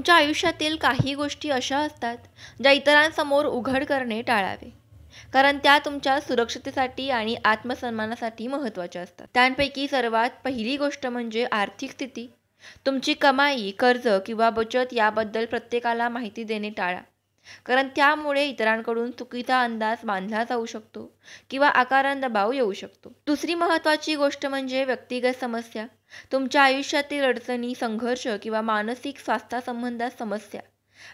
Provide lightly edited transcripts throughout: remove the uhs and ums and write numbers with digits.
तुमच्या आयुष्यातील काही गोष्टी अशा असतात ज्या इतरांसमोर उघड करणे टाळावे, कारण त्या तुमच्या सुरक्षिततेसाठी आणि आत्मसन्मानासाठी महत्त्वाच्या असतात. त्यांपैकी सर्वात पहिली गोष्ट म्हणजे आर्थिक स्थिती. तुमची कमाई, कर्ज किंवा बचत याबद्दल प्रत्येकाला माहिती देणे टाळा, कारण त्यामुळे इतरांकडून चुकीचा अंदाज बांधला जाऊ शकतो किंवा आकारण दबाव येऊ शकतो. दुसरी महत्त्वाची गोष्ट म्हणजे व्यक्तिगत समस्या. तुमच्या आयुष्यातील अडचणी, संघर्ष किंवा मानसिक स्वास्थ्यासंबंधात समस्या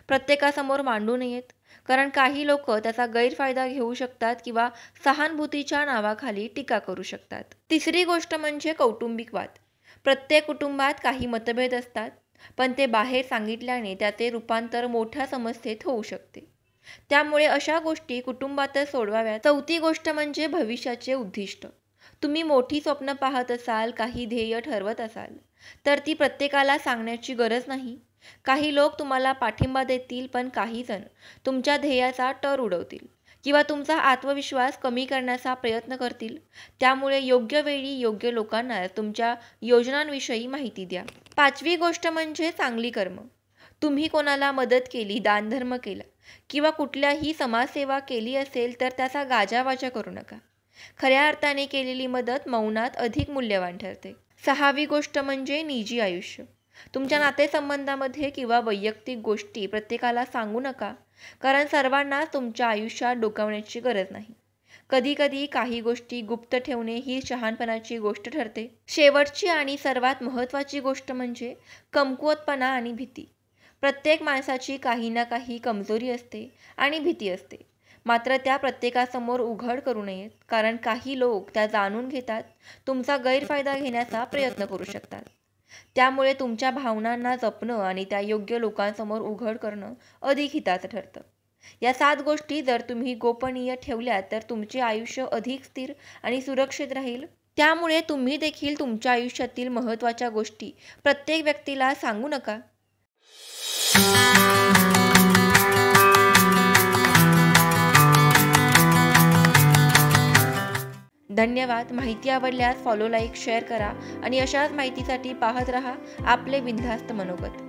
प्रत्येकासमोर मांडू नयेत, कारण काही लोक त्याचा गैरफायदा घेऊ शकतात किंवा सहानुभूतीच्या नावाखाली टीका करू शकतात. तिसरी गोष्ट म्हणजे कौटुंबिक वाद. प्रत्येक कुटुंबात काही मतभेद असतात, पण ते बाहेर सांगितल्याने त्याचे रूपांतर मोठ्या समस्येत होऊ शकते. त्यामुळे अशा गोष्टी कुटुंबातच सोडवाव्यात. चौथी गोष्ट म्हणजे भविष्याचे उद्दिष्ट. तुम्ही मोठी स्वप्न पाहत असाल, काही ध्येय ठरवत असाल, तर ती प्रत्येकाला सांगण्याची गरज नाही. काही लोक तुम्हाला पाठिंबा देतील, पण काही जण तुमच्या ध्येयाचा टर उडवतील किंवा तुमचा आत्मविश्वास कमी करण्याचा प्रयत्न करतील. त्यामुळे योग्य वेळी योग्य लोकांना तुमच्या योजनांविषयी माहिती द्या. पाचवी गोष्ट म्हणजे चांगली कर्म. तुम्ही कोणाला मदत केली, दानधर्म केला किंवा कुठल्याही समाजसेवा केली असेल तर त्याचा गाजावाजा करू नका. खऱ्या अर्थाने केलेली मदत मौनात अधिक मूल्यवान ठरते. सहावी गोष्ट म्हणजे निजी आयुष्य. तुमच्या नातेसंबंधामध्ये किंवा वैयक्तिक गोष्टी प्रत्येकाला सांगू नका, कारण सर्वांना तुमच्या आयुष्यात डोकावण्याची गरज नाही. कधीकधी काही गोष्टी गुप्त ठेवणे ही शहाणपणाची गोष्ट ठरते. शेवटची आणि सर्वात महत्त्वाची गोष्ट म्हणजे कमकुवतपणा आणि भीती. प्रत्येक माणसाची काही ना काही कमजोरी असते आणि भीती असते, मात्र त्या प्रत्येकासमोर उघड करू नयेत, कारण काही लोक त्या जाणून घेतात, तुमचा गैरफायदा घेण्याचा प्रयत्न करू शकतात. त्यामुळे तुमच्या भावनांना जपणं आणि त्या योग्य लोकांसमोर उघड करणं अधिक हिताचं ठरतं. या 7 गोष्टी जर तुम्ही गोपनीय ठेवल्या तर तुमचे आयुष्य अधिक स्थिर आणि सुरक्षित राहील. त्यामुळे तुम्ही देखील तुमच्या आयुष्यातील महत्त्वाच्या गोष्टी प्रत्येक व्यक्तीला सांगू नका. धन्यवाद. माहिती आवडल्यास फॉलो, लाईक, शेअर करा आणि अशाच माहितीसाठी पाहत रहा आपले बिनधास्त मनोगत.